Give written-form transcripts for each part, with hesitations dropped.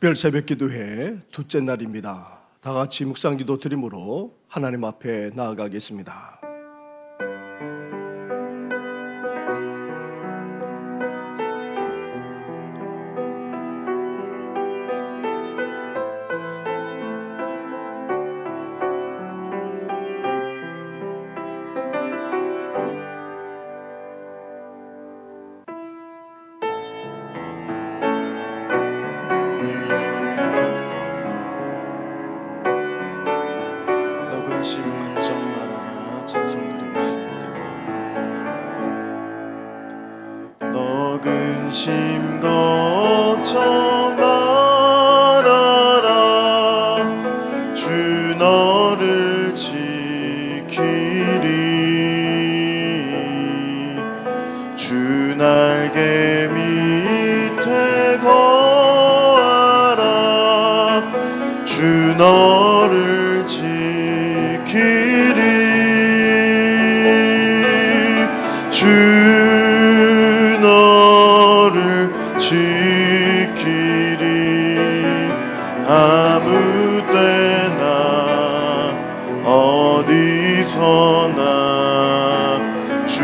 특별 새벽기도회 둘째 날입니다. 다 같이 묵상기도 드림으로 하나님 앞에 나아가겠습니다. 근심 걱정 말아라 찬송 드리겠습니다. 너 근심 걱정 말아라 주 너를 지키리 주 날개 밑에 거하라 주 너를 지키리 주 너를 지키리 아무 때나 어디서나 주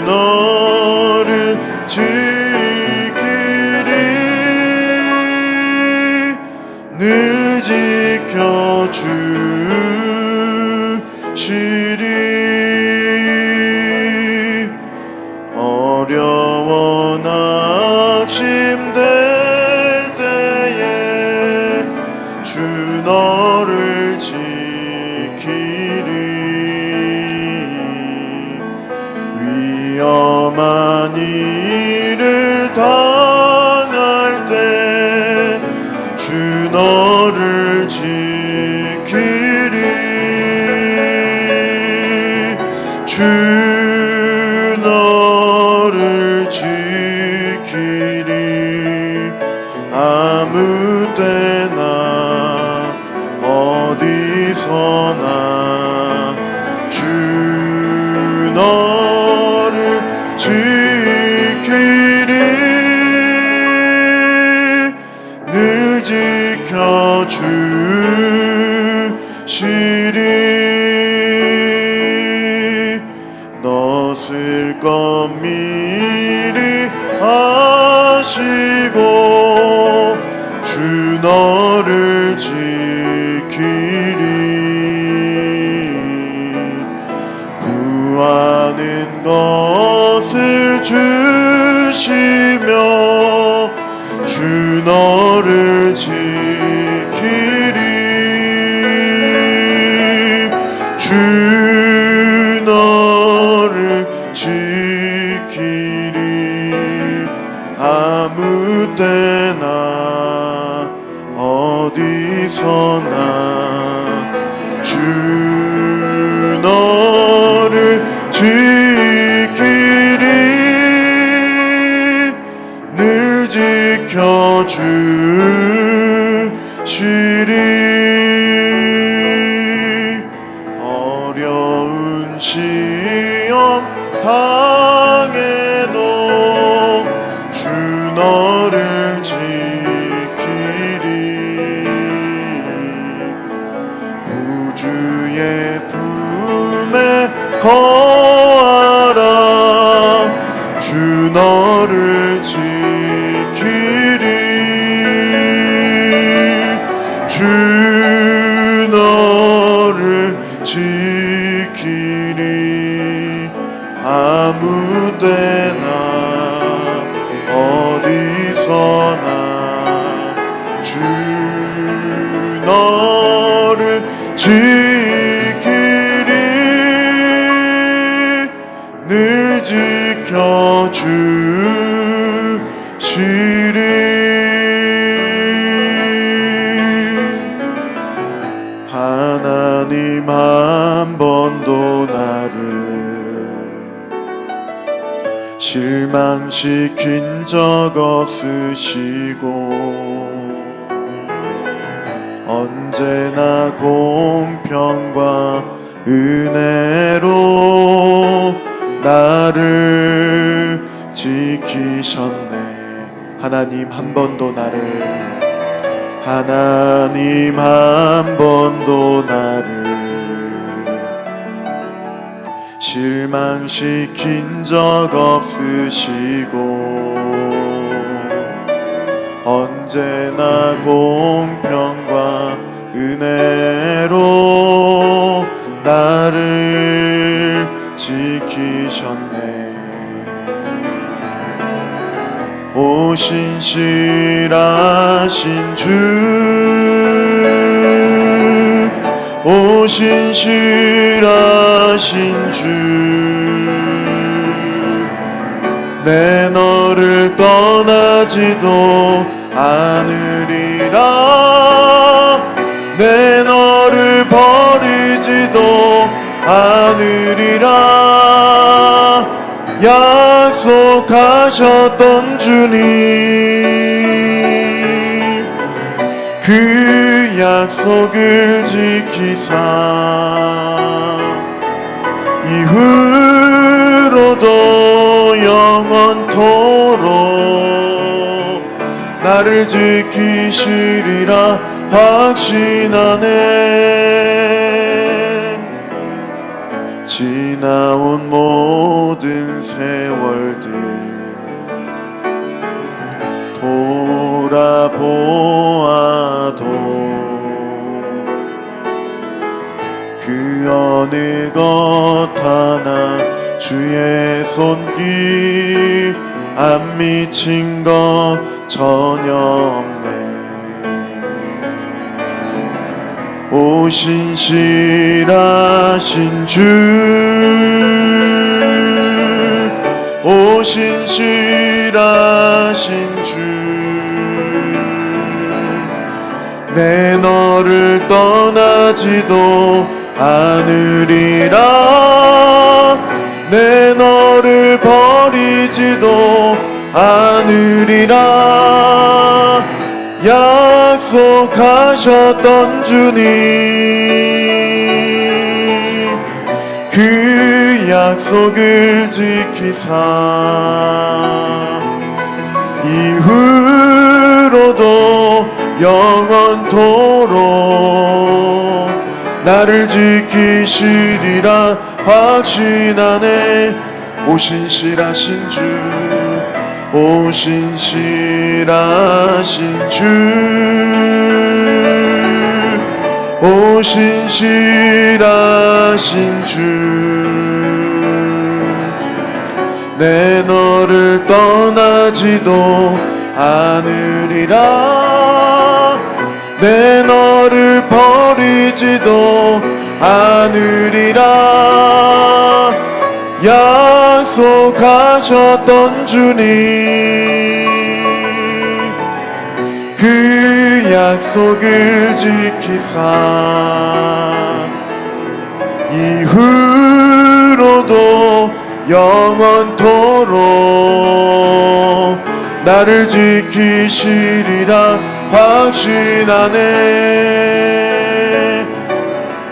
너를 지키리 늘 지켜주시리 어려워 낙심될 때에 주 너를 지키리 위험한 일을 당할 때 주 너를 지키리 주 너를 지키리 아무 때나 어디서나 주 너를 지키리 늘 지켜주시리 너 쓸 것 미리 아시고 주 너를 지키리 구하는 것을 주시며 주 너를 지키리 주 너를 지키리 아무 때나 어디서나 주 너를 지키리 늘 지켜주시리 어려운 시험 당해도 주 너를 지키리 구주의 품에 거하라 주 너를 지키리 주 너를 지키리 아무 때나 어디서나 주 너를 지키리 늘 지켜주시리 하나님 한 번도 나를 실망시킨 적 없으시고 언제나 공평과 은혜로 나를 지키셨네 하나님 한 번도 나를 하나님 한 번도 나를 실망시킨 적 없으시고 언제나 공평과 은혜로 나를 지키셨네. 오 신실하신 주, 오 신실하신 주, 내 너를 떠나지도 않으리라, 내 너를 버리지도 않으리라 약속하셨던 주님, 그 약속을 지키사 이후로도 영원토록 나를 지키시리라 확신하네. 지나온 모든 세월들 돌아보아도 그 어느 것 하나 주의 손길 안 미친 것 전혀 없네. 오 신실하신 주, 오 신실하신 주, 내 너를 떠나지도 않으리라, 내 너를 버리지도 않으리라 약속하셨던 주님, 그 약속을 지키사 이후로도 영원토록 나를 지키시리라 확신하네. 오 신실하신 주, 오 신실하신 주, 오 신실하신 주, 내 너를 떠나지도 않으리라, 내 너를 버리지도 않으리라 약속하셨던 주님, 그 약속을 지키사 이후로도 영원토록 나를 지키시리라 확신하네.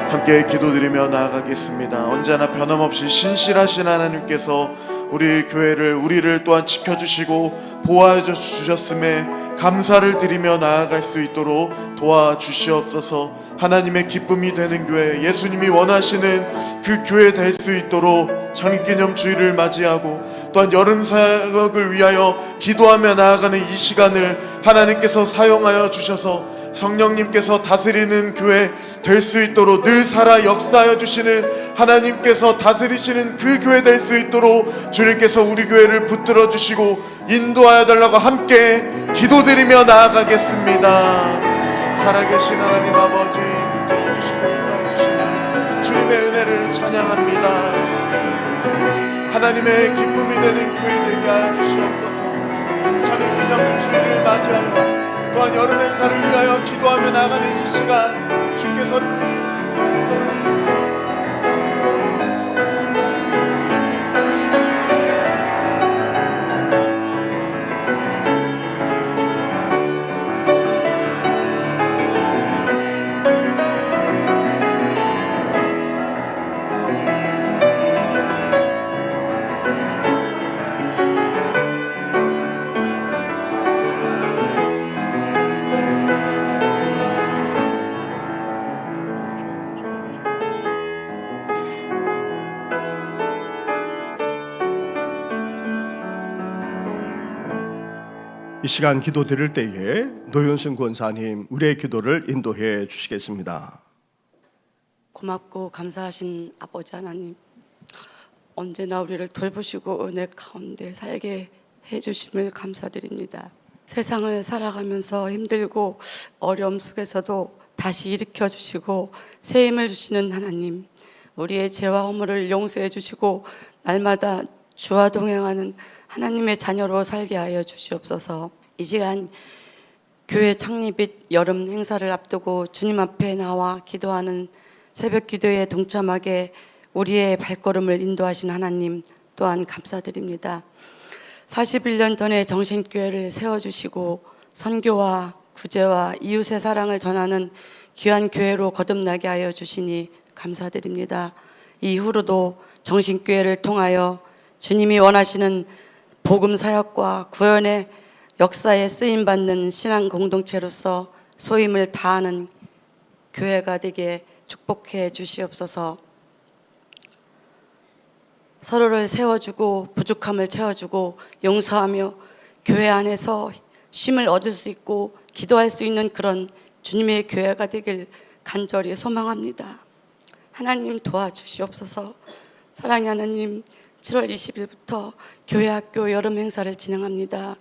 함께 기도드리며 나아가겠습니다. 언제나 변함없이 신실하신 하나님께서 우리 교회를, 우리를 또한 지켜주시고 보호해주셨음에 감사를 드리며 나아갈 수 있도록 도와주시옵소서. 하나님의 기쁨이 되는 교회, 예수님이 원하시는 그 교회 될 수 있도록 장립기념 주일을 맞이하고 또한 여름 사역을 위하여 기도하며 나아가는 이 시간을 하나님께서 사용하여 주셔서 성령님께서 다스리는 교회 될 수 있도록 늘 살아 역사하여 주시는 하나님께서 다스리시는 그 교회 될 수 있도록 주님께서 우리 교회를 붙들어 주시고 인도하여 달라고 함께 기도드리며 나아가겠습니다. 살아계신 하나님 아버지, 붙들어 주시고 인도해 주시는 주님의 은혜를 찬양합니다. 하나님의 기쁨이 되는 교회 되게 하여 주시옵소서. 장립기념 주일을 맞이하여 또한 여름 행사를 위하여 기도하며 나가는 이 시간 주께서 이 시간 기도 드릴 때에 노현승 권사님 우리의 기도를 인도해 주시겠습니다. 고맙고 감사하신 아버지 하나님, 언제나 우리를 돌보시고 은혜 가운데 살게 해주심을 감사드립니다. 세상을 살아가면서 힘들고 어려움 속에서도 다시 일으켜 주시고 새 힘을 주시는 하나님, 우리의 죄와 허물을 용서해 주시고 날마다 주와 동행하는 하나님의 자녀로 살게 하여 주시옵소서. 이 시간 교회 창립 및 여름 행사를 앞두고 주님 앞에 나와 기도하는 새벽 기도에 동참하게 우리의 발걸음을 인도하신 하나님 또한 감사드립니다. 41년 전에 정신교회를 세워주시고 선교와 구제와 이웃의 사랑을 전하는 귀한 교회로 거듭나게 하여 주시니 감사드립니다. 이후로도 정신교회를 통하여 주님이 원하시는 복음 사역과 구원의 역사에 쓰임받는 신앙 공동체로서 소임을 다하는 교회가 되게 축복해 주시옵소서. 서로를 세워주고 부족함을 채워주고 용서하며 교회 안에서 쉼을 얻을 수 있고 기도할 수 있는 그런 주님의 교회가 되길 간절히 소망합니다. 하나님 도와주시옵소서. 사랑의 하나님, 7월 20일부터 교회 학교 여름 행사를 진행합니다.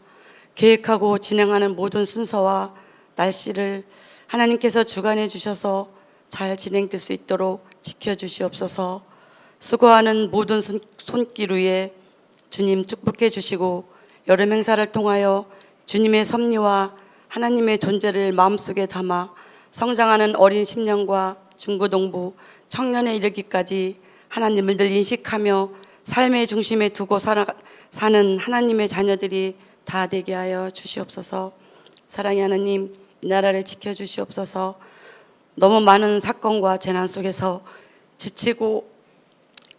계획하고 진행하는 모든 순서와 날씨를 하나님께서 주관해 주셔서 잘 진행될 수 있도록 지켜주시옵소서. 수고하는 모든 손길 위에 주님 축복해 주시고 여름 행사를 통하여 주님의 섭리와 하나님의 존재를 마음속에 담아 성장하는 어린 심령과 중고등부, 청년에 이르기까지 하나님을 늘 인식하며 삶의 중심에 두고 사는 하나님의 자녀들이 다 되게 하여 주시옵소서. 사랑의 하나님, 이 나라를 지켜주시옵소서. 너무 많은 사건과 재난 속에서 지치고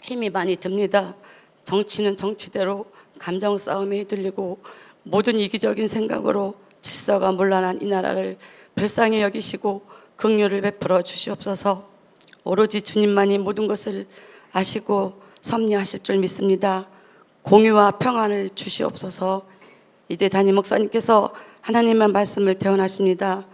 힘이 많이 듭니다. 정치는 정치대로 감정 싸움에 휘둘리고 모든 이기적인 생각으로 질서가 문란한 이 나라를 불쌍히 여기시고 긍휼을 베풀어 주시옵소서. 오로지 주님만이 모든 것을 아시고 섭리하실 줄 믿습니다. 공유와 평안을 주시옵소서. 이대 담임 목사님께서 하나님의 말씀을 대언하십니다.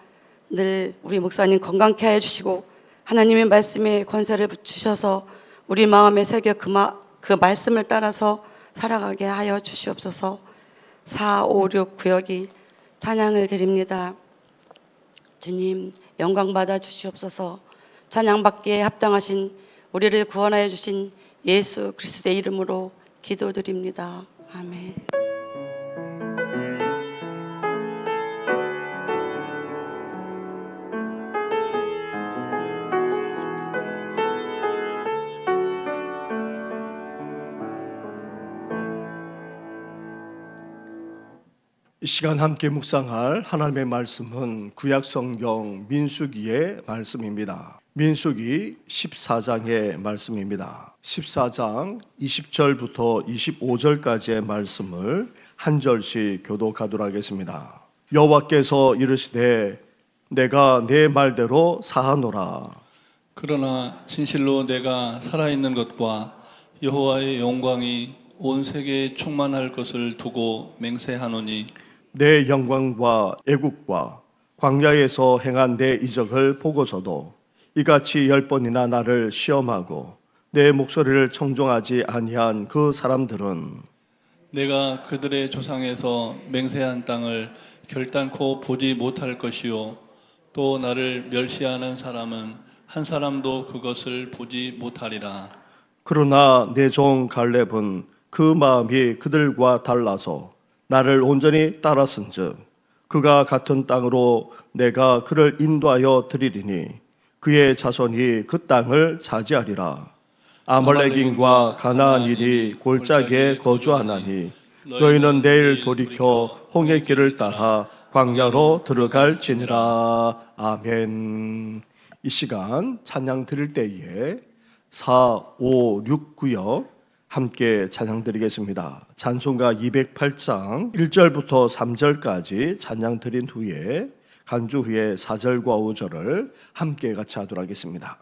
늘 우리 목사님 건강케 하여 주시고 하나님의 말씀에 권세를 주셔서 우리 마음에 새겨 그 말씀을 따라서 살아가게 하여 주시옵소서. 4, 5, 6 구역이 찬양을 드립니다. 주님 영광 받아 주시옵소서. 찬양받기에 합당하신 우리를 구원하여 주신 예수 그리스도의 이름으로 기도드립니다. 아멘. 이 시간 함께 묵상할 하나님의 말씀은 구약성경 민수기의 말씀입니다. 민수기 14장의 말씀입니다. 14장 20절부터 25절까지의 말씀을 한 절씩 교독하도록 하겠습니다. 여호와께서 이르시되 내가 내 말대로 사하노라. 그러나 진실로 내가 살아있는 것과 여호와의 영광이 온 세계에 충만할 것을 두고 맹세하노니 내 영광과 애국과 광야에서 행한 내 이적을 보고서도 이같이 10번이나 나를 시험하고 내 목소리를 청종하지 아니한 그 사람들은 내가 그들의 조상에서 맹세한 땅을 결단코 보지 못할 것이요 또 나를 멸시하는 사람은 한 사람도 그것을 보지 못하리라. 그러나 내 종 갈렙은 그 마음이 그들과 달라서 나를 온전히 따랐은즉 그가 같은 땅으로 내가 그를 인도하여 드리리니 그의 자손이 그 땅을 차지하리라. 아말렉인과 가나안인이 골짜기에 거주하나니 너희는 내일 돌이켜 홍해 길을 따라 광야로 들어갈지니라. 아멘. 이 시간 찬양 드릴 때에 4, 5, 6 구역 함께 찬양 드리겠습니다. 찬송가 208장 1절부터 3절까지 찬양 드린 후에 간주 후에 4절과 5절을 함께 같이 하도록 하겠습니다.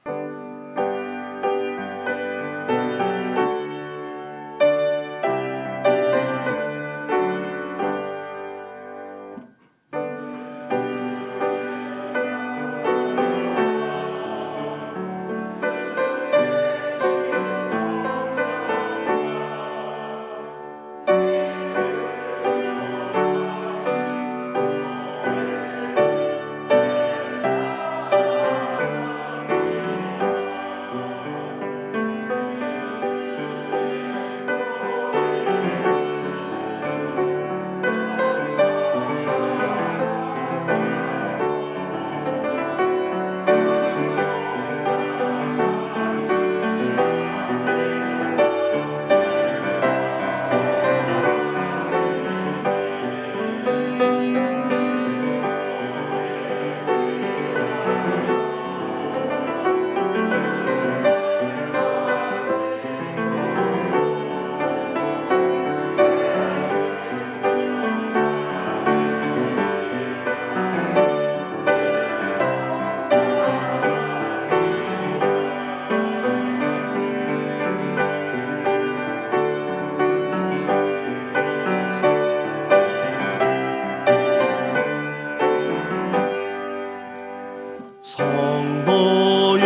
성도의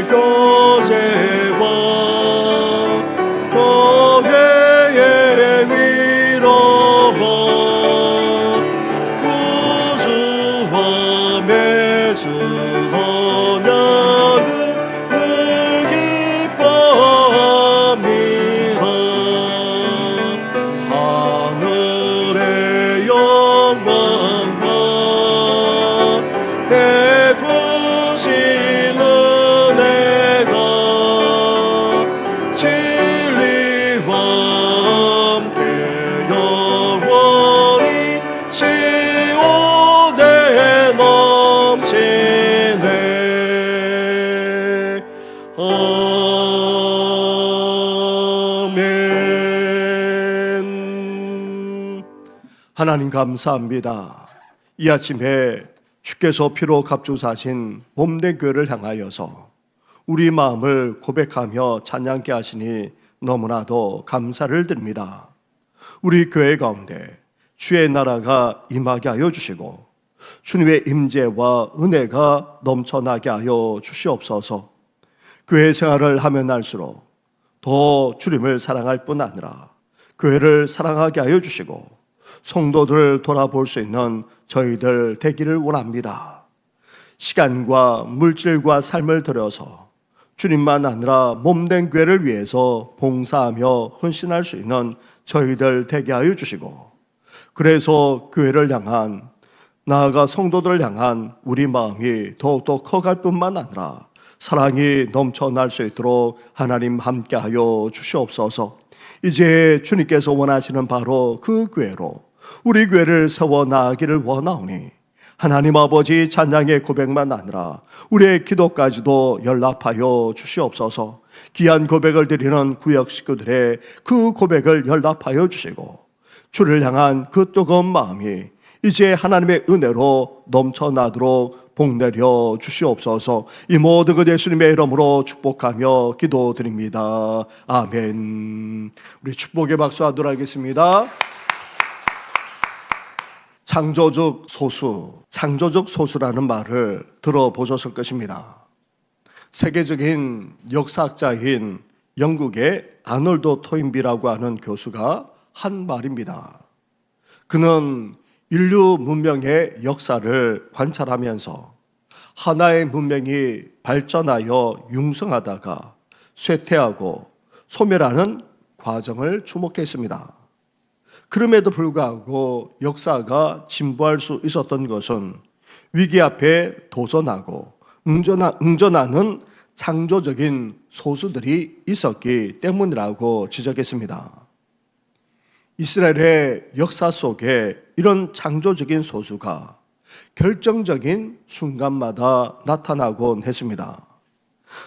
교제와 교회의 위로와 구주와 맺은 언약을 늘 기뻐합니다. 하늘의 영광과 베푸신 은혜가 진리와 함께 영원히 시온에 넘치네. 아멘. 하나님 감사합니다. 이 아침에 주께서 피로 값주사신 몸된 교회를 향하여서 우리 마음을 고백하며 찬양케 하시니 너무나도 감사를 드립니다. 우리 교회 가운데 주의 나라가 임하게 하여 주시고 주님의 임재와 은혜가 넘쳐나게 하여 주시옵소서. 교회 생활을 하면 할수록 더 주님을 사랑할 뿐 아니라 교회를 사랑하게 하여 주시고 성도들을 돌아볼 수 있는 저희들 되기를 원합니다. 시간과 물질과 삶을 들여서 주님만 아니라 몸된 교회를 위해서 봉사하며 헌신할 수 있는 저희들 되게 하여 주시고, 그래서 교회를 향한, 나아가 성도들을 향한 우리 마음이 더욱더 커갈 뿐만 아니라 사랑이 넘쳐날 수 있도록 하나님 함께하여 주시옵소서. 이제 주님께서 원하시는 바로 그 교회로 우리 교회를 세워 나가기를 원하오니 하나님 아버지 찬양의 고백만 아니라 우리의 기도까지도 연락하여 주시옵소서. 귀한 고백을 드리는 구역 식구들의 그 고백을 연락하여 주시고 주를 향한 그 뜨거운 마음이 이제 하나님의 은혜로 넘쳐나도록 복내려 주시옵소서. 이 모든 것 예수님의 이름으로 축복하며 기도드립니다. 아멘. 우리 축복의 박수 하도록 하겠습니다. 창조적 소수, 창조적 소수라는 말을 들어보셨을 것입니다. 세계적인 역사학자인 영국의 아놀드 토인비라고 하는 교수가 한 말입니다. 그는 인류 문명의 역사를 관찰하면서 하나의 문명이 발전하여 융성하다가 쇠퇴하고 소멸하는 과정을 주목했습니다. 그럼에도 불구하고 역사가 진보할 수 있었던 것은 위기 앞에 도전하고 응전하는 창조적인 소수들이 있었기 때문이라고 지적했습니다. 이스라엘의 역사 속에 이런 창조적인 소수가 결정적인 순간마다 나타나곤 했습니다.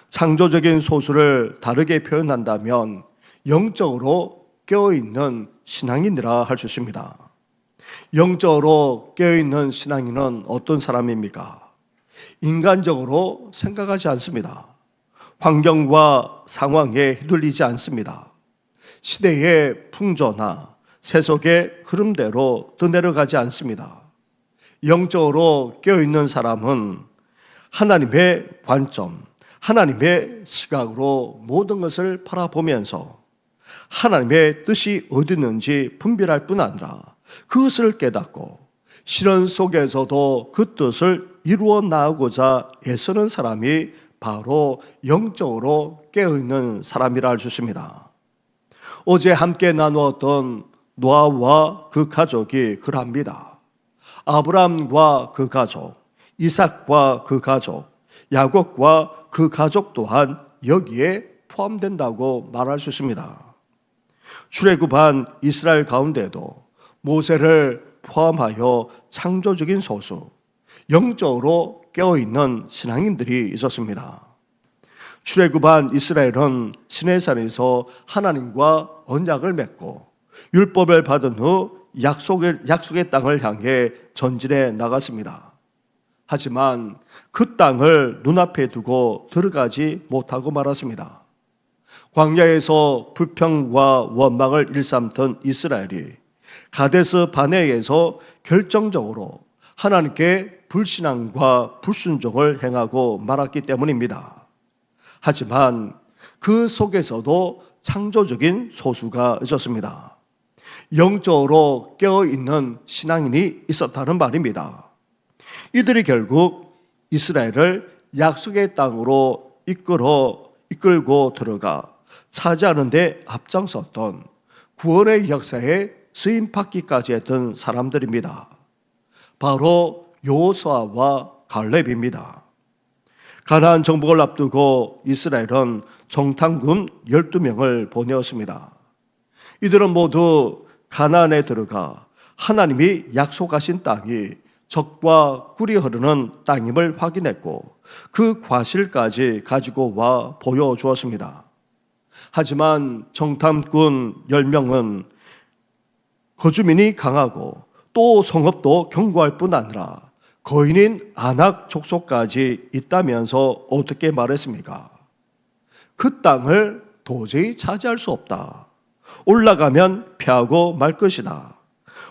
창조적인 소수를 다르게 표현한다면 영적으로 깨어있는 신앙인이라 할 수 있습니다. 영적으로 깨어있는 신앙인은 어떤 사람입니까? 인간적으로 생각하지 않습니다. 환경과 상황에 휘둘리지 않습니다. 시대의 풍조나 세속의 흐름대로 떠내려가지 않습니다. 영적으로 깨어있는 사람은 하나님의 관점, 하나님의 시각으로 모든 것을 바라보면서 하나님의 뜻이 어디 있는지 분별할 뿐 아니라 그것을 깨닫고 시련 속에서도 그 뜻을 이루어 나가고자 애쓰는 사람이 바로 영적으로 깨어있는 사람이라 할 수 있습니다. 어제 함께 나누었던 노아와 그 가족이 그럽니다. 아브라함과 그 가족, 이삭과 그 가족, 야곱과 그 가족 또한 여기에 포함된다고 말할 수 있습니다. 출애굽한 이스라엘 가운데도 모세를 포함하여 창조적인 소수, 영적으로 깨어있는 신앙인들이 있었습니다. 출애굽한 이스라엘은 시내산에서 하나님과 언약을 맺고 율법을 받은 후 약속의 땅을 향해 전진해 나갔습니다. 하지만 그 땅을 눈앞에 두고 들어가지 못하고 말았습니다. 광야에서 불평과 원망을 일삼던 이스라엘이 가데스 바네에서 결정적으로 하나님께 불신앙과 불순종을 행하고 말았기 때문입니다. 하지만 그 속에서도 창조적인 소수가 있었습니다. 영적으로 깨어있는 신앙인이 있었다는 말입니다. 이들이 결국 이스라엘을 약속의 땅으로 이끌고 들어가 차지하는 데 앞장섰던 구원의 역사에 쓰임받기까지 했던 사람들입니다. 바로 여호수아와 갈렙입니다. 가나안 정복을 앞두고 이스라엘은 정탐꾼 12명을 보내었습니다. 이들은 모두 가나안에 들어가 하나님이 약속하신 땅이 적과 꿀이 흐르는 땅임을 확인했고 그 과실까지 가지고 와 보여주었습니다. 하지만 정탐꾼 10명은 거주민이 강하고 또 성읍도 견고할 뿐 아니라 거인인 아낙 족속까지 있다면서 어떻게 말했습니까? 그 땅을 도저히 차지할 수 없다. 올라가면 패하고 말 것이다.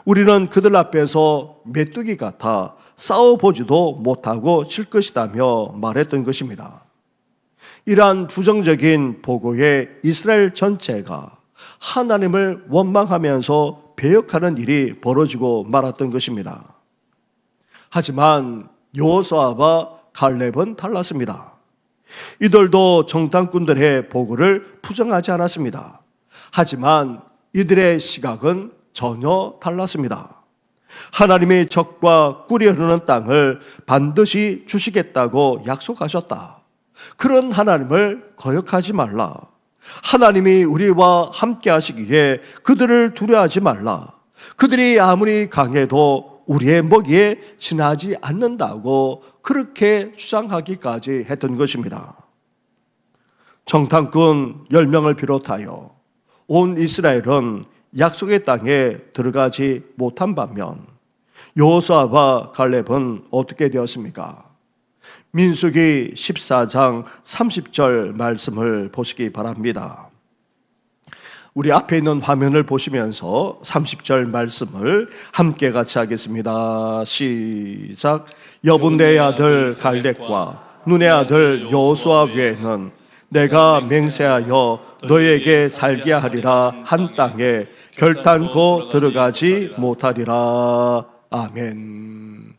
우리는 그들 앞에서 메뚜기 같아 싸워보지도 못하고 질 것이다며 말했던 것입니다. 이러한 부정적인 보고에 이스라엘 전체가 하나님을 원망하면서 배역하는 일이 벌어지고 말았던 것입니다. 하지만 여호수아와 갈렙은 달랐습니다. 이들도 정탐꾼들의 보고를 부정하지 않았습니다. 하지만 이들의 시각은 전혀 달랐습니다. 하나님이 적과 꿀이 흐르는 땅을 반드시 주시겠다고 약속하셨다. 그런 하나님을 거역하지 말라. 하나님이 우리와 함께 하시기에 그들을 두려워하지 말라. 그들이 아무리 강해도 우리의 먹이에 지나지 않는다고 그렇게 주장하기까지 했던 것입니다. 정탐꾼 10명을 비롯하여 온 이스라엘은 약속의 땅에 들어가지 못한 반면 여호수아와 갈렙은 어떻게 되었습니까? 민수기 14장 30절 말씀을 보시기 바랍니다. 우리 앞에 있는 화면을 보시면서 30절 말씀을 함께 같이 하겠습니다. 시작. 여분네의 아들 갈렙과 눈의 아들 여호수아 외에는 내가 맹세하여 너에게 살게 하리라 한 땅에 결단코 들어가지 못하리라. 아멘.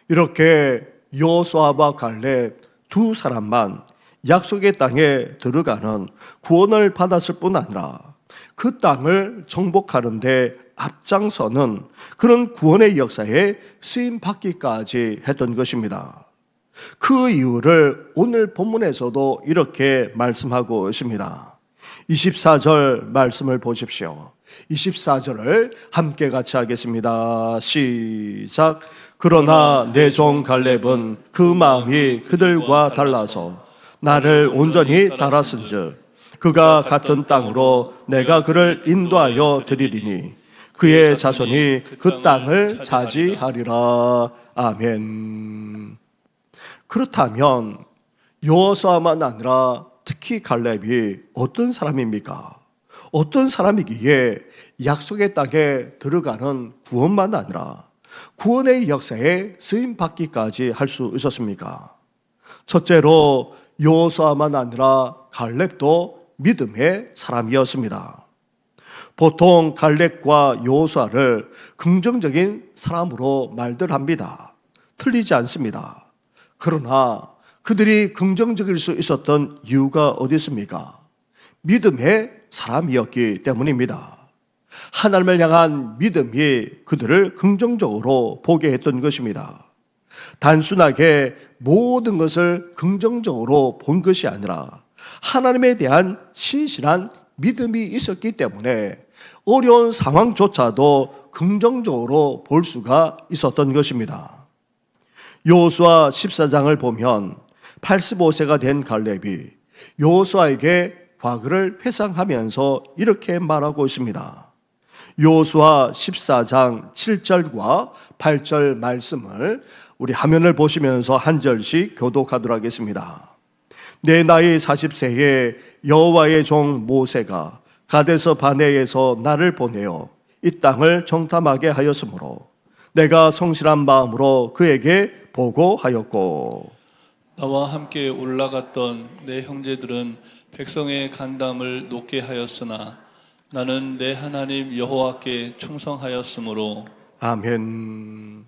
이렇게 여호수아와 갈렙 두 사람만 약속의 땅에 들어가는 구원을 받았을 뿐 아니라 그 땅을 정복하는 데 앞장서는 그런 구원의 역사에 쓰임받기까지 했던 것입니다. 그 이유를 오늘 본문에서도 이렇게 말씀하고 있습니다. 24절 말씀을 보십시오. 24절을 함께 같이 하겠습니다. 시작. 그러나 내 종 갈렙은 그 마음이 그들과 달라서 나를 온전히 따랐은즉 그가 같은 땅으로 내가 그를 인도하여 드리리니 그의 자손이 그 땅을 차지하리라. 아멘. 그렇다면 여호수아만 아니라 특히 갈렙이 어떤 사람입니까? 어떤 사람이기에 약속의 땅에 들어가는 구원만 아니라 구원의 역사에 쓰임받기까지 할 수 있었습니까? 첫째로 여호수아만 아니라 갈렙도 믿음의 사람이었습니다. 보통 갈렙과 여호수아를 긍정적인 사람으로 말들 합니다. 틀리지 않습니다. 그러나 그들이 긍정적일 수 있었던 이유가 어디 있습니까? 믿음의 사람이었기 때문입니다. 하나님을 향한 믿음이 그들을 긍정적으로 보게 했던 것입니다. 단순하게 모든 것을 긍정적으로 본 것이 아니라 하나님에 대한 신실한 믿음이 있었기 때문에 어려운 상황조차도 긍정적으로 볼 수가 있었던 것입니다. 여호수아 14장을 보면 85세가 된 갈렙이 여호수아에게 과거를 회상하면서 이렇게 말하고 있습니다. 여호수아 14장 7절과 8절 말씀을 우리 화면을 보시면서 한 절씩 교독하도록 하겠습니다. 내 나이 40세에 여호와의 종 모세가 가데스 바네에서 나를 보내어 이 땅을 정탐하게 하였으므로 내가 성실한 마음으로 그에게 보고하였고 나와 함께 올라갔던 내 형제들은 백성의 간담을 높게 하였으나 나는 내 하나님 여호와께 충성하였으므로 아멘.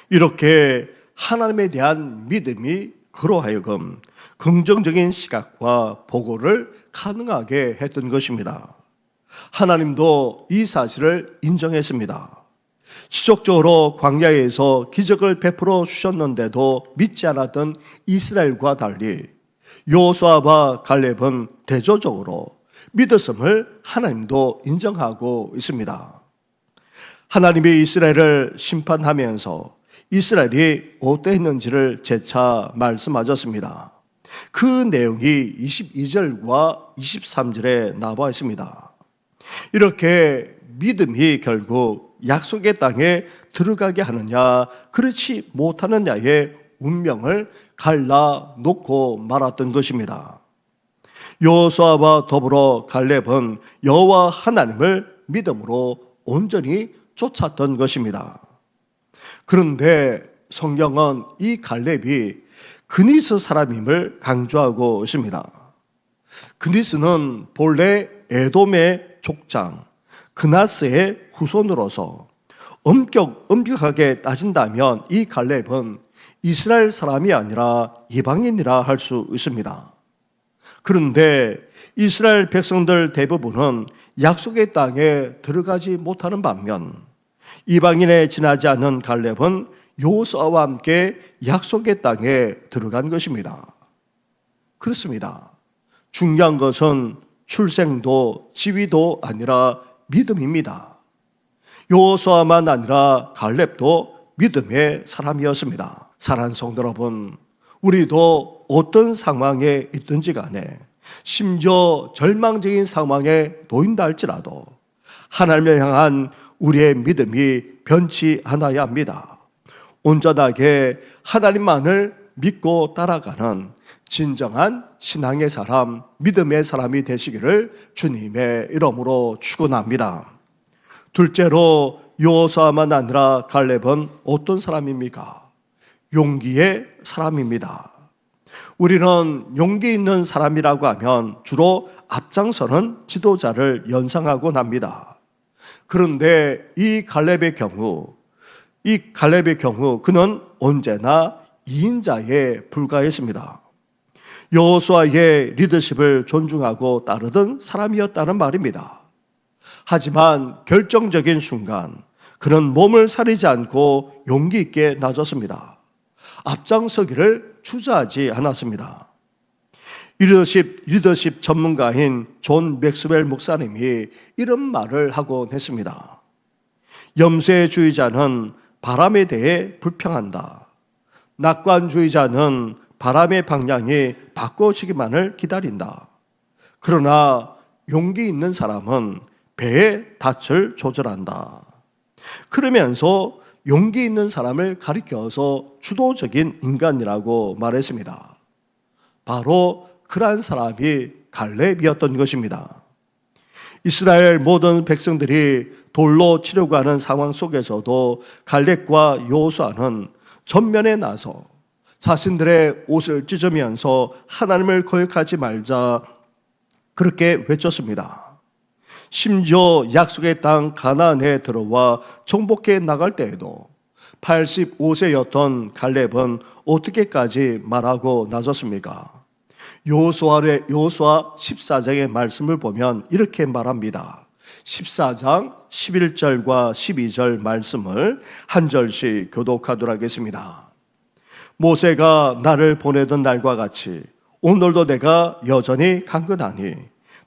이렇게 하나님에 대한 믿음이 그로 하여금 긍정적인 시각과 보고를 가능하게 했던 것입니다. 하나님도 이 사실을 인정했습니다. 지속적으로 광야에서 기적을 베풀어 주셨는데도 믿지 않았던 이스라엘과 달리 여호수아와 갈렙은 대조적으로 믿었음을 하나님도 인정하고 있습니다. 하나님이 이스라엘을 심판하면서 이스라엘이 어떠했는지를 재차 말씀하셨습니다. 그 내용이 22절과 23절에 나와 있습니다. 이렇게 믿음이 결국 약속의 땅에 들어가게 하느냐 그렇지 못하느냐의 운명을 갈라놓고 말았던 것입니다. 여호수아와 더불어 갈렙은 여호와 하나님을 믿음으로 온전히 쫓았던 것입니다. 그런데 성경은 이 갈렙이 그니스 사람임을 강조하고 있습니다. 그니스는 본래 에돔의 족장 그나스의 후손으로서 엄격하게 따진다면 이 갈렙은 이스라엘 사람이 아니라 이방인이라 할 수 있습니다. 그런데 이스라엘 백성들 대부분은 약속의 땅에 들어가지 못하는 반면 이방인에 지나지 않은 갈렙은 여호수아와 함께 약속의 땅에 들어간 것입니다. 그렇습니다. 중요한 것은 출생도 지위도 아니라 믿음입니다. 여호수아만 아니라 갈렙도 믿음의 사람이었습니다. 사랑하는 성도 여러분, 우리도 어떤 상황에 있든지 간에 심지어 절망적인 상황에 놓인다 할지라도 하나님을 향한 우리의 믿음이 변치 않아야 합니다. 온전하게 하나님만을 믿고 따라가는 진정한 신앙의 사람, 믿음의 사람이 되시기를 주님의 이름으로 축원합니다. 둘째로 여호수아만 아니라 갈렙은 어떤 사람입니까? 용기의 사람입니다. 우리는 용기 있는 사람이라고 하면 주로 앞장서는 지도자를 연상하곤 합니다. 그런데 이 갈렙의 경우 그는 언제나 2인자에 불과했습니다. 여호수아의 리더십을 존중하고 따르던 사람이었다는 말입니다. 하지만 결정적인 순간 그는 몸을 사리지 않고 용기 있게 나섰습니다. 앞장서기를 주저하지 않았습니다. 리더십 전문가인 존 맥스웰 목사님이 이런 말을 하곤 했습니다. 염세주의자는 바람에 대해 불평한다. 낙관주의자는 바람의 방향이 바꿔지기만을 기다린다. 그러나 용기 있는 사람은 배의 닻을 조절한다. 그러면서 용기 있는 사람을 가리켜서 주도적인 인간이라고 말했습니다. 바로 그러한 사람이 갈렙이었던 것입니다. 이스라엘 모든 백성들이 돌로 치려고 하는 상황 속에서도 갈렙과 여호수아는 전면에 나서 자신들의 옷을 찢으면서 하나님을 거역하지 말자 그렇게 외쳤습니다. 심지어 약속의 땅 가나안에 들어와 정복해 나갈 때에도 85세였던 갈렙은 어떻게까지 말하고 나섰습니까? 여호수아 14장의 말씀을 보면 이렇게 말합니다. 14장 11절과 12절 말씀을 한 절씩 교독하도록 하겠습니다. 모세가 나를 보내던 날과 같이 오늘도 내가 여전히 강건하니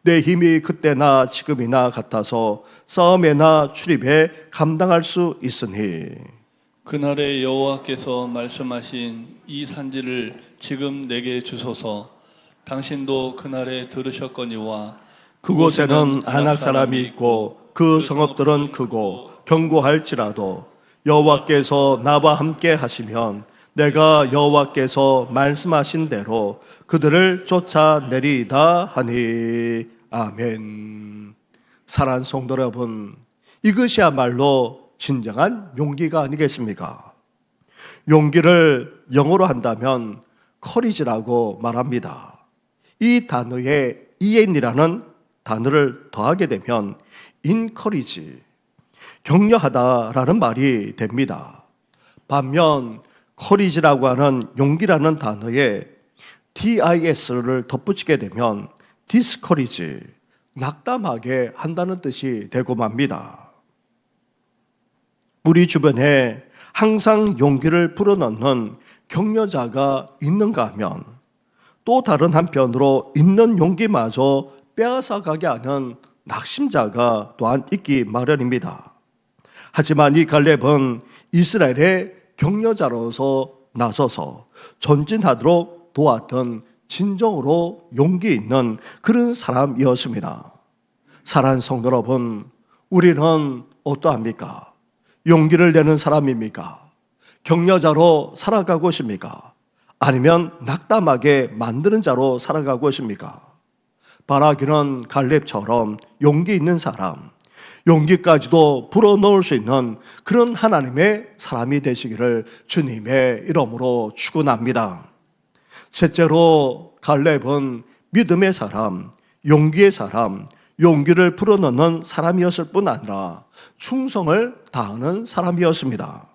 내 힘이 그때나 지금이나 같아서 싸움에나 출입에 감당할 수 있으니 그날에 여호와께서 말씀하신 이 산지를 지금 내게 주소서. 당신도 그날에 들으셨거니와 그곳에는 아낙 사람이 있고 그 성읍들은 크고 견고할지라도 여호와께서 나와 함께 하시면 내가 여호와께서 말씀하신 대로 그들을 쫓아내리이다 하니 아멘. 사랑하는 성도 여러분, 이것이야말로 진정한 용기가 아니겠습니까? 용기를 영어로 한다면 커리지라고 말합니다. 이 단어에 en이라는 단어를 더하게 되면 encourage, 격려하다라는 말이 됩니다. 반면 커리지라고 하는 용기라는 단어에 dis를 덧붙이게 되면 discourage, 낙담하게 한다는 뜻이 되고 맙니다. 우리 주변에 항상 용기를 불어넣는 격려자가 있는가 하면 또 다른 한편으로 있는 용기마저 빼앗아가게 하는 낙심자가 또한 있기 마련입니다. 하지만 이 갈렙은 이스라엘의 격려자로서 나서서 전진하도록 도왔던 진정으로 용기 있는 그런 사람이었습니다. 사랑하는 성도 여러분, 우리는 어떠합니까? 용기를 내는 사람입니까? 격려자로 살아가고 있습니까? 아니면 낙담하게 만드는 자로 살아가고 있습니까? 바라기는 갈렙처럼 용기 있는 사람, 용기까지도 불어넣을 수 있는 그런 하나님의 사람이 되시기를 주님의 이름으로 축원합니다. 셋째로 갈렙은 믿음의 사람, 용기의 사람, 용기를 불어넣는 사람이었을 뿐 아니라 충성을 다하는 사람이었습니다.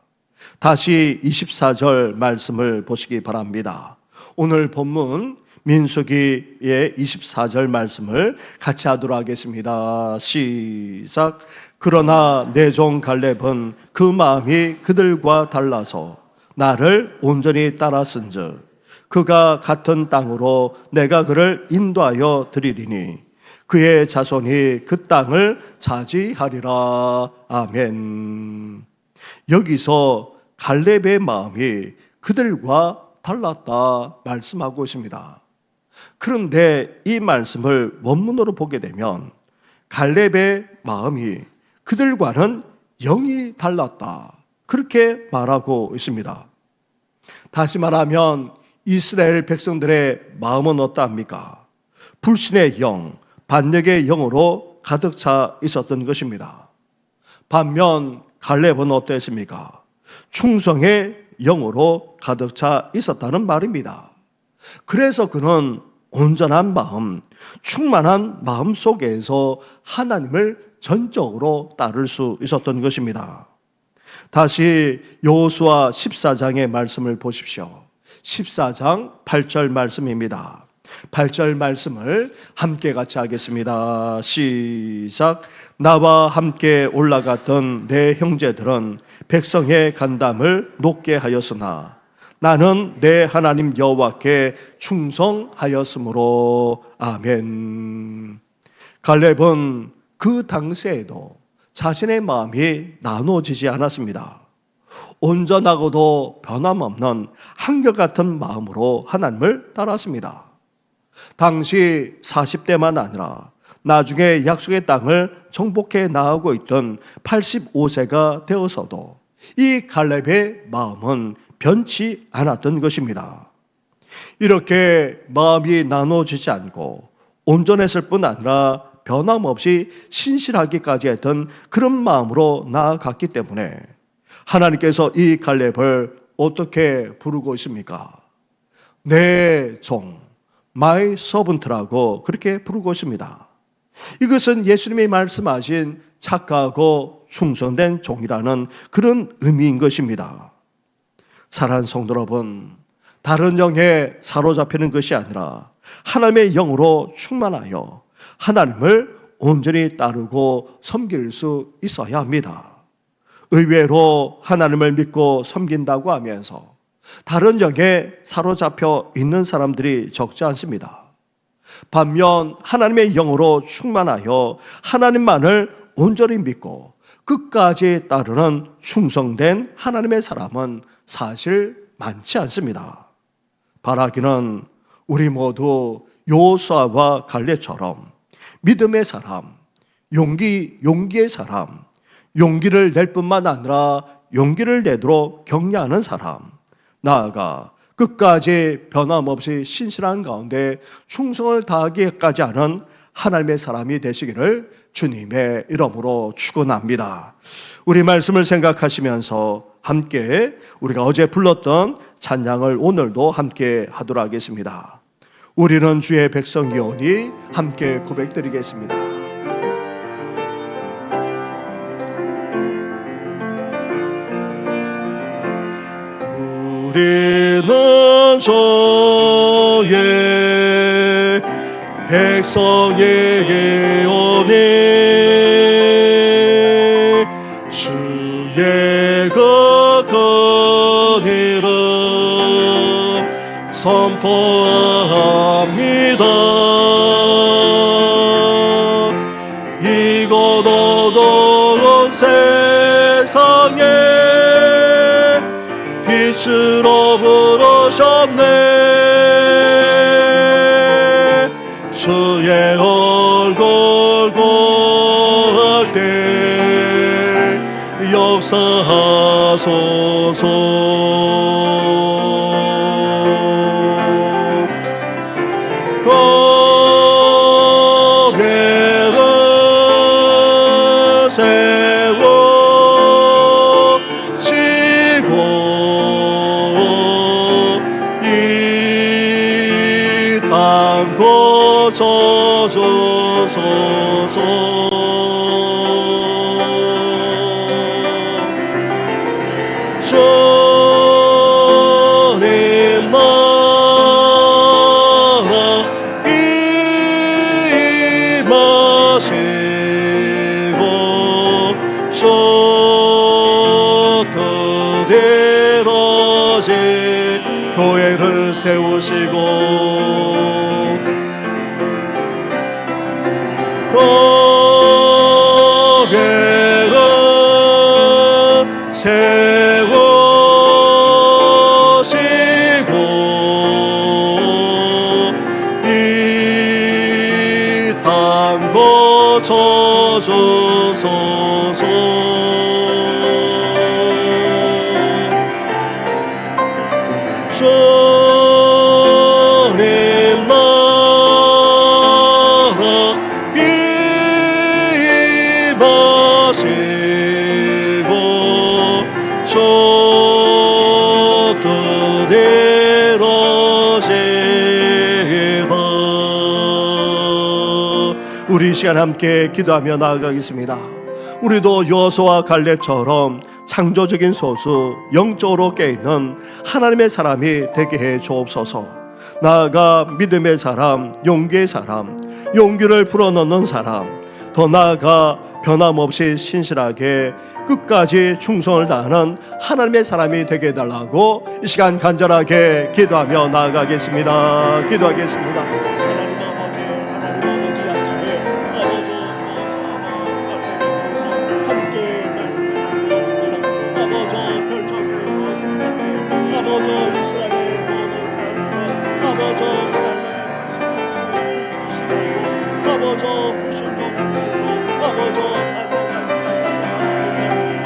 다시 24절 말씀을 보시기 바랍니다. 오늘 본문 민수기의 24절 말씀을 같이 하도록 하겠습니다. 시작. 그러나 내 종 갈렙은 그 마음이 그들과 달라서 나를 온전히 따랐은즉 그가 같은 땅으로 내가 그를 인도하여 드리리니 그의 자손이 그 땅을 차지하리라. 아멘. 여기서 갈렙의 마음이 그들과 달랐다 말씀하고 있습니다. 그런데 이 말씀을 원문으로 보게 되면 갈렙의 마음이 그들과는 영이 달랐다 그렇게 말하고 있습니다. 다시 말하면 이스라엘 백성들의 마음은 어떠합니까? 불신의 영, 반역의 영으로 가득 차 있었던 것입니다. 반면 갈렙은 어떠했습니까? 충성의 영으로 가득 차 있었다는 말입니다. 그래서 그는 온전한 마음, 충만한 마음 속에서 하나님을 전적으로 따를 수 있었던 것입니다. 다시 여호수아 14장의 말씀을 보십시오. 14장 8절 말씀입니다. 8절 말씀을 함께 같이 하겠습니다. 시작. 나와 함께 올라갔던 내 형제들은 백성의 간담을 높게 하였으나 나는 내 하나님 여호와께 충성하였으므로. 아멘. 갈렙은 그 당시에도 자신의 마음이 나눠지지 않았습니다. 온전하고도 변함없는 한결같은 마음으로 하나님을 따랐습니다. 당시 40대만 아니라 나중에 약속의 땅을 정복해 나가고 있던 85세가 되어서도 이 갈렙의 마음은 변치 않았던 것입니다. 이렇게 마음이 나눠지지 않고 온전했을 뿐 아니라 변함없이 신실하기까지 했던 그런 마음으로 나아갔기 때문에 하나님께서 이 갈렙을 어떻게 부르고 있습니까? 내 종, my servant라고 그렇게 부르고 있습니다. 이것은 예수님이 말씀하신 착하고 충성된 종이라는 그런 의미인 것입니다. 사랑하는 성도 여러분, 다른 영에 사로잡히는 것이 아니라 하나님의 영으로 충만하여 하나님을 온전히 따르고 섬길 수 있어야 합니다. 의외로 하나님을 믿고 섬긴다고 하면서 다른 영에 사로잡혀 있는 사람들이 적지 않습니다. 반면 하나님의 영으로 충만하여 하나님만을 온전히 믿고 끝까지 따르는 충성된 하나님의 사람은 사실 많지 않습니다. 바라기는 우리 모두 여호수아와 갈렙처럼 믿음의 사람, 용기의 사람, 용기를 낼 뿐만 아니라 용기를 내도록 격려하는 사람, 나아가 끝까지 변함없이 신실한 가운데 충성을 다하기까지 하는 하나님의 사람이 되시기를 주님의 이름으로 축원합니다. 우리 말씀을 생각하시면서 함께 우리가 어제 불렀던 찬양을 오늘도 함께 하도록 하겠습니다. 우리는 주의 백성이오니 함께 고백드리겠습니다. 우리는 주의 백성이오니 주의 그 이름 선포합니다. 이곳 어두운 세상에 빛으로 부르셨네. 주의 얼굴 구할 때 역사하소서. 고개를 세우시고 이 땅 고쳐주소서. 주님 나라 임하시고 주 뜻대로지 교회를 세우시고 고개를 세우시고 이 땅 고쳐주소서. 주님 나라 임하시고 주 뜻대로시다. 우리 이 시간 함께 기도하며 나아가겠습니다. 우리도 여호수아와 갈렙처럼 창조적인 소수, 영적으로 깨있는 하나님의 사람이 되게 해 주옵소서. 나아가 믿음의 사람, 용기의 사람, 용기를 불어넣는 사람, 더 나아가 변함없이 신실하게 끝까지 충성을 다하는 하나님의 사람이 되게 해달라고 이 시간 간절하게 기도하며 나아가겠습니다. 기도하겠습니다. 하나님 아버지, 아침에 아버지 함께 말씀을 드리겠습니다. 아버지 결정의 순간에 아버지 이스라엘의 모든 사람들 아버지 하나님의 부시고 아버지 불순종하면서 아버지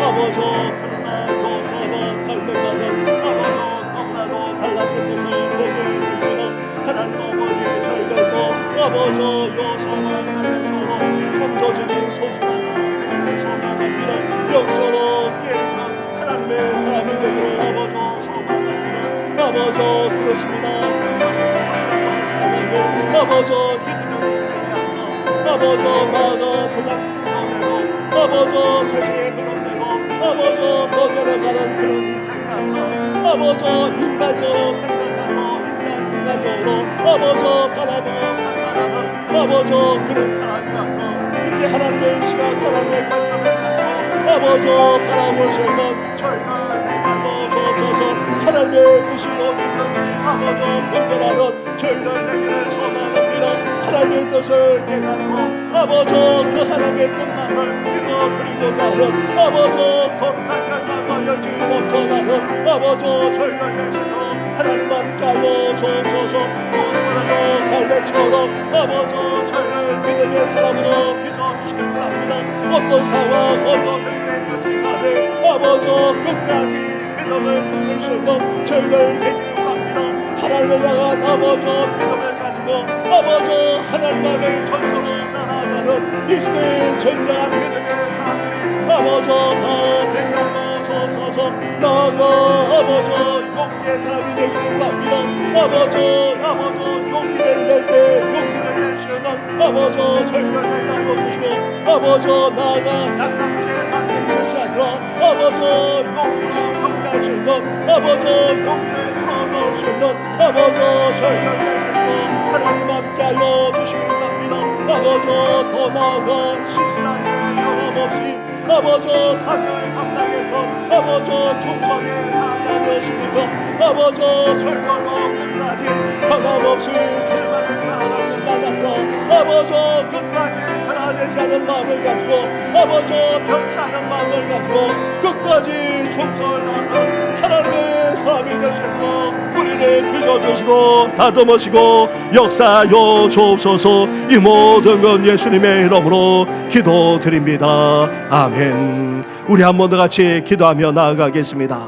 아버지 그러나 여호수아와 갈렙과는 아버지 너무나도 달랐던 것을 보게 됩니다. 하나님 아버지 저희들도 아버지 여호수아와 갈렙처럼 창조적인 소수자가 되기를 소망합니다. 영적으로 깨어있는 하나님의 사람이 되기를 아버지 소망합니다. 아버지 그렇습니다. 아버지 기도는 인생이 아니라 아버지 나아가 세상 풍요대로 아버지 세상의 흐름대로 아버지 거기를 가는 그런 인생이 아니라 아버지 인간적으로 생각하고 인간적으로 아버지 바라보고 판단하는 아버지 그런 사람이 아니라 이제 하나님의 시각 하나님의 관점을 가지고 아버지 바라볼 수 있는 저희들 대발로 주옵소서. 하나님의 뜻이 어디 있는지 아버지 분별하는 저희들 되기를 소망합니다. 하나님의 뜻을 깨닫고 아버지 그 하나님의 뜻만을 이루어드리고자 하는 아버지 거룩한 열망과 열정이 넘쳐나는 아버지 저희들 되시도록 하나님 함께하여 주옵소서. 오늘도 갈렙처럼 아버지 저희를 믿음의 사람으로 빚어주시기 바랍니다. 어떤 상황 어떤 흑백까지 가되 아버지 끝까지 믿음을 붙들 수 있는 저희들 되기를 바랍니다. 하나님을 향한 아버지 믿음을 가지고 아버지 하나님 앞에 전적으로 많은 이 시대의 전쟁한 믿음의 사람들이 아버지 더 되게 하여 주옵소서. 나아가 아버지 용기의 사람이 되기를 원합니다. 아버지 용기를 낼 때 용기를 낼 수 있는 아버지 저희를 되게 하여 주시고 아버지 나아가 낙담케 만든 것이 아니라 아버지 용기로 경배할 수 있는 아버지 용기를 풀어놓을 수 있는 아버지 저희를 내시고 하나님 함께하여 주시길 바랍니다. 아버지 더 나아가 신실하게 변함없이 아버지 사명을 감당했던 아버지 충성의 삶이 아니었습니까? 아버지 저희들도 끝까지 변함없이 출발을 바라는 바란다. 아버지 끝까지 변하지 않은 마음을 가지고 아버지 변치 않은 마음을 가지고 끝까지 충성을 다하는 하나님의 삶이 되시고 우리를 빚어주시고 다듬으시고 역사하여 주옵소서. 이 모든 건 예수님의 이름으로 기도드립니다. 아멘. 우리 한 번 더 같이 기도하며 나아가겠습니다.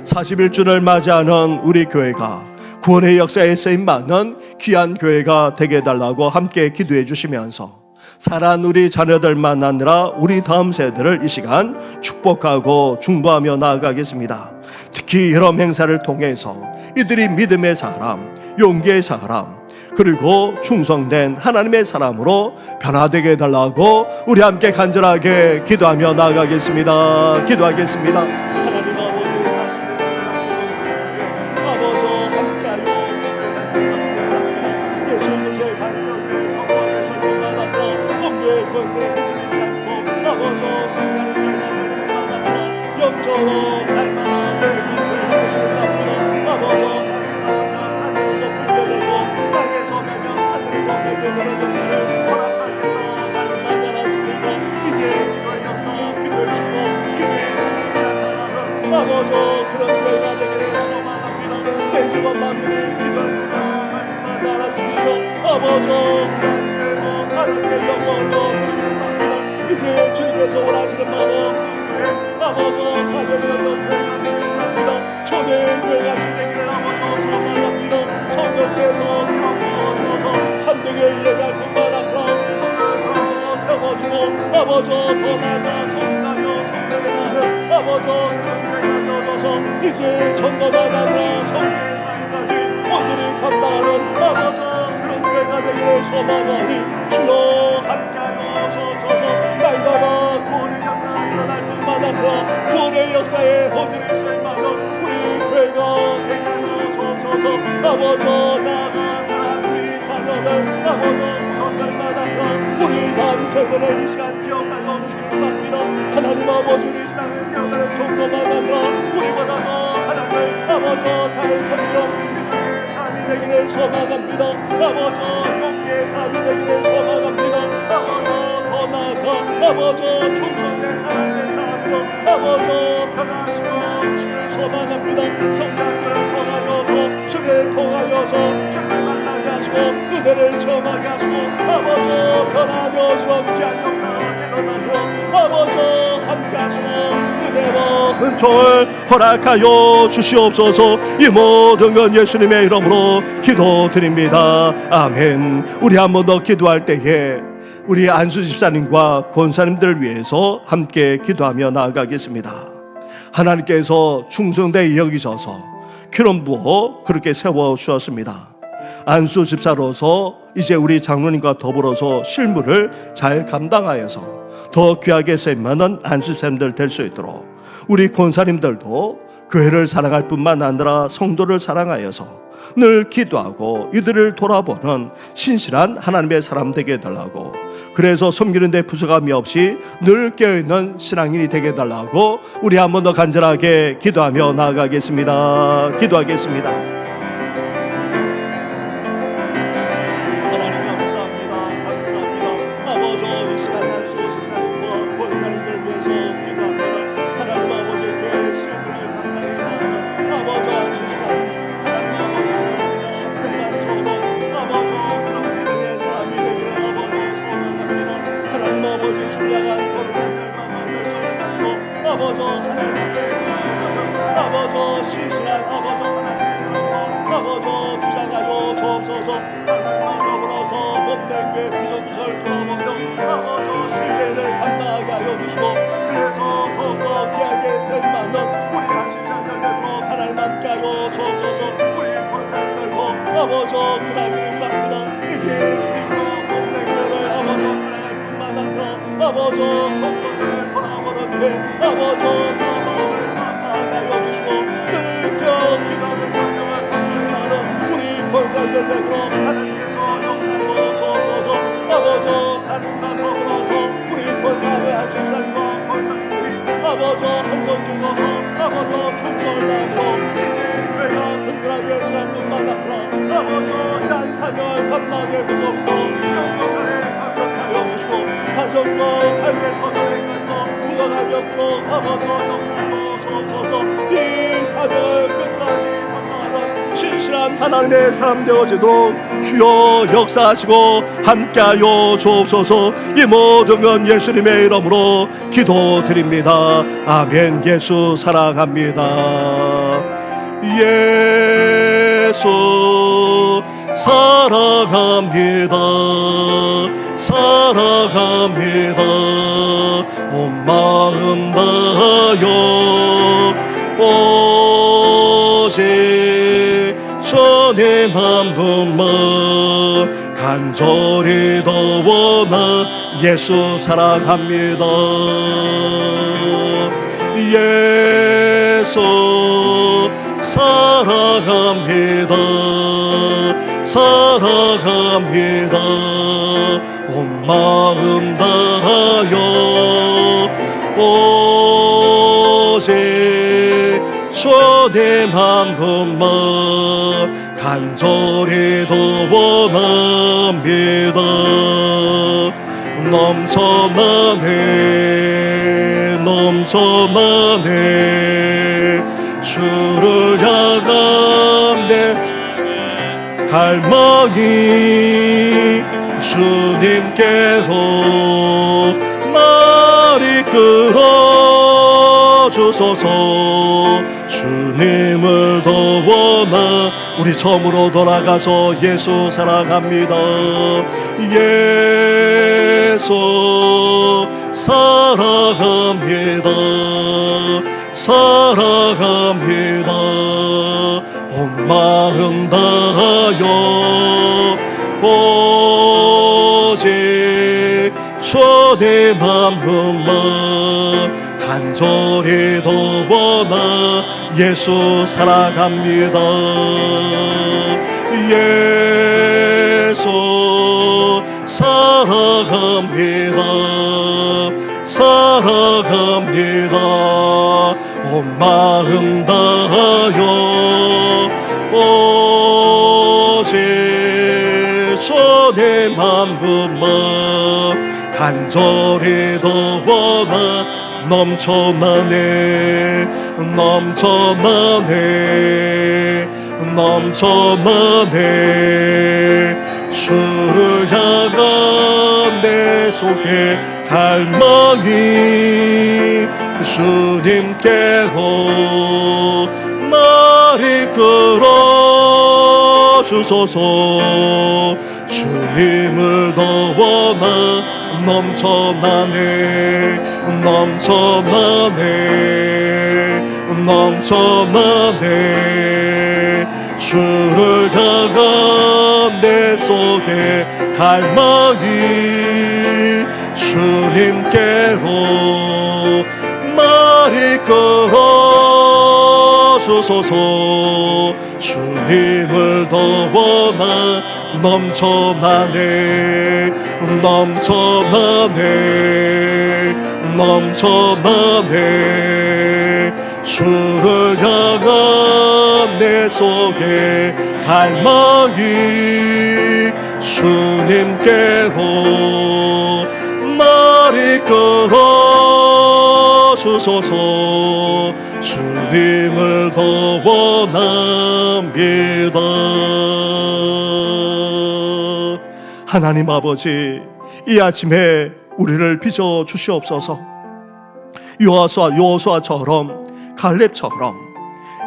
41주를 맞이하는 우리 교회가 구원의 역사에 쓰임 많은 귀한 교회가 되게 해달라고 함께 기도해 주시면서 사랑하는 우리 자녀들 만나느라 우리 다음 세대를 이 시간 축복하고 중보하며 나아가겠습니다. 특히 여러 행사를 통해서 이들이 믿음의 사람, 용기의 사람, 그리고 충성된 하나님의 사람으로 변화되게 해달라고 우리 함께 간절하게 기도하며 나아가겠습니다. 기도하겠습니다. 하나님 아버지 아버지 함께하여 주시는 예수님의 반석에 건강에서 변화한다. 음료의 권세 흔들리지 않고 아버지 순간을 변화되는 만한다. 영적으로 날마다 내게 되기를 바랍니다. 아버지 역사를 허락하시겠다 말씀하지 않았습니까? 이제 기도의 역사, 기도의 축복, 기도의 능력이 나타나는 아버지 그런 교회가 되기를 소망합니다. 내 집안 만민이 기도할지라 말씀하지 않았습니까? 아버지 그런 교회로 하나님의 영광으로 드리기를 합니다. 이제 주님께서 원하시는 바로 교회 아버지 사명의 교회가 되기를 합니다. 초대의 교회가 되기를 아버지 소망합니다. 성령께서 기록하셔서 참되게 예배할 뿐만 아니라 성령을 들어 세워주고 아버지 더 나아가 소식하며 성령에 나는 아버지 그런 교회가 되어서 이제 전도만 아니라 성령의 사역까지 온전히 감당하는 아버지 그런 교회가 되기를 소망하니 주여 함께하여 주옵소서. 날마다 구원의 역사가 일어날 뿐만 아니라 구원의 역사에 온전히 쓰임받는 우리 교회가 되게 하여 주옵소서. 아버지 나아가 사랑 우리 자녀들 아버지 우선별마다 우리 다음 세대를 이 시간 기억하여 주시기 바랍니다. 하나님 아버지 우리 신앙을 이어가는 정도만 아니라 우리보다 더 하나님을 아버지 잘 섬겨 믿음의 삶이 되기를 소망합니다. 아버지 용기의 삶이 되기를 소망합니다. 아버지 더 나아가 아버지 충성된 하나님의 삶으로 아버지 변화시켜 주시기를 소망합니다. 성령들을 통하여서 주를 통하여서 주를 만나게 하시고 은혜를 체험하게 하시고 아버지 변화되어 주는 귀한 역사가 일어나도록 아버지 함께 하시고 은혜와 은총을 허락하여 주시옵소서. 이 모든 건 예수님의 이름으로 기도드립니다. 아멘. 우리 한 번 더 기도할 때에 우리 안수 집사님과 권사님들을 위해서 함께 기도하며 나아가겠습니다. 하나님께서 충성되게 여기셔서 기름 부어 그렇게 세워 주었습니다. 안수 집사로서 이제 우리 장로님과 더불어서 실무를 잘 감당하여서 더 귀하게 쓰임받는 안수 집사님들 될 수 있도록 우리 권사님들도 교회를 사랑할 뿐만 아니라 성도를 사랑하여서 늘 기도하고 이들을 돌아보는 신실한 하나님의 사람 되게 해달라고, 그래서 섬기는 데 부족함이 없이 늘 깨어있는 신앙인이 되게 해달라고 우리 한 번 더 간절하게 기도하며 나아가겠습니다. 기도하겠습니다. 하나님 감사합니다. 아버지 이 시간 안수 집사님과 권사님들 위해서 기도합니다. 하나님 아버지 교회의 신들을 감당해 나가는 아버지 안수 집사님, 아버지 주량한 거룩한 열망을 가지고 아버지 하나님께 아버지 신실한 아버지 하나님의 사랑 아버지 그나기를 갑니다. 이제 주님과 본내교를 아버지 사랑할 뿐만 아니라 아버지 성도들 돌아보는데 아버지 마음을 감사하게 하여 주시고 늘 기도하는 성령을 감사하는 우리 권사들 되도록 하나님께서 역사하여 주옵소서. 아버지 삶과 더불어서 우리 권사의 하중산과 권사님들이 아버지 한번 죽어서 아버지 충성단으로 이제 교회가 든든하게 서할 뿐만 아니라 아버지 이란 사명을 감당해 보셨고 영원하게 감격하여 주시고 가정과 삶의 터전에까지도 묻어가겠도록 아버지 역사하여 주옵소서. 이 사명을 끝까지 감당하는 신실한 하나님의 사람 되어지도록 주여 역사하시고 함께하여 주옵소서. 이 모든 건 예수님의 이름으로 기도드립니다. 아멘. 예수 사랑합니다. 예수 사랑합니다. 사랑합니다. 온 마음 다하여 오직 주님 한 분만 간절히 더 원하 예수 사랑합니다. 예수 사랑합니다. 사랑합니다. 온 마음 다하여 오직 주님 한 분만 간절히 더 원합니다. 넘쳐나네 넘쳐나네 주를 향한 내 갈망이 주님께로 날이 끌어주소서. 주님을 더 원하 우리 처음으로 돌아가서 예수 사랑합니다. 예수 사랑합니다. 사랑합니다. 온 마음 다하여 오직 주님 한 분만 간절히 더 원하 예수 사랑합니다. 예수 사랑합니다. 사랑합니다. 온 마음 다하여 오직 주님 한 분만 간절히 더 원하 넘쳐나네 넘쳐나네 넘쳐나네 주를 향한 내 속에 갈망이 주님께로 날이 끌어주소서. 주님을 더 원하 넘쳐나네 넘쳐나네 넘쳐나네 주를 향한 내 속에 갈망이 주님께로 날이 끌어주소서. 주님을 더 원하 넘쳐나네 넘쳐나네 넘쳐나네 주를 향한 내 속에 갈망이 주님께로 날이 끌어주소서. 주님을 더 원합니다. 하나님 아버지, 이 아침에 우리를 빚어 주시옵소서. 여호수아처럼 갈렙처럼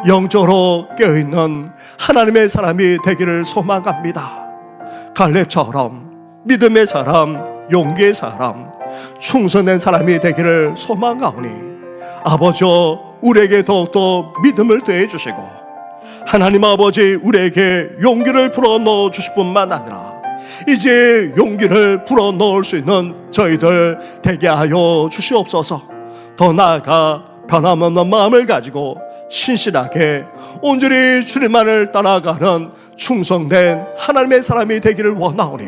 영적으로 깨어있는 하나님의 사람이 되기를 소망합니다. 갈렙처럼 믿음의 사람, 용기의 사람, 충성된 사람이 되기를 소망하오니 아버지, 우리에게 더욱더 믿음을 더해 주시고 하나님 아버지 우리에게 용기를 불어넣어 주실 뿐만 아니라 이제 용기를 불어넣을 수 있는 저희들 되게 하여 주시옵소서. 더 나아가 변함없는 마음을 가지고 신실하게 온전히 주님만을 따라가는 충성된 하나님의 사람이 되기를 원하오니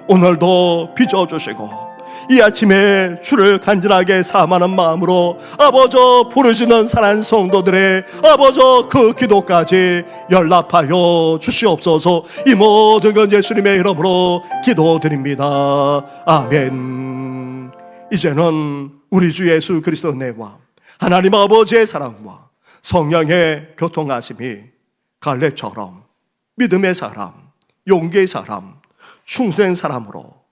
오늘도 빚어주시고 이 아침에 주를 간절하게 사모하는 마음으로 아버저 부르짖는 사랑하는 성도들의 아버저 그 기도까지 연락하여 주시옵소서. 이 모든 건 예수님의 이름으로 기도드립니다. 아멘. 이제는 우리 주 예수 그리스도 은혜와 하나님 아버지의 사랑과 성령의 교통하심이 갈렙처럼 믿음의 사람, 용기의 사람, 충성된 사람으로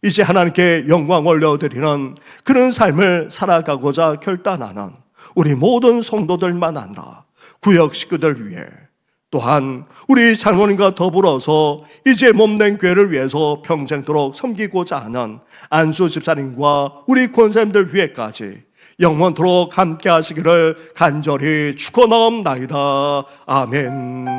이제 하나님께 영광 올려드리는 그런 삶을 살아가고자 결단하는 우리 모든 성도들만 아니라 구역 식구들 위해 또한 우리 장로님과 더불어서 이제 몸된 교회를 위해서 평생도록 섬기고자 하는 안수 집사님과 우리 권사님들 위해까지 영원토록 함께 하시기를 간절히 축원하옵나이다. 아멘.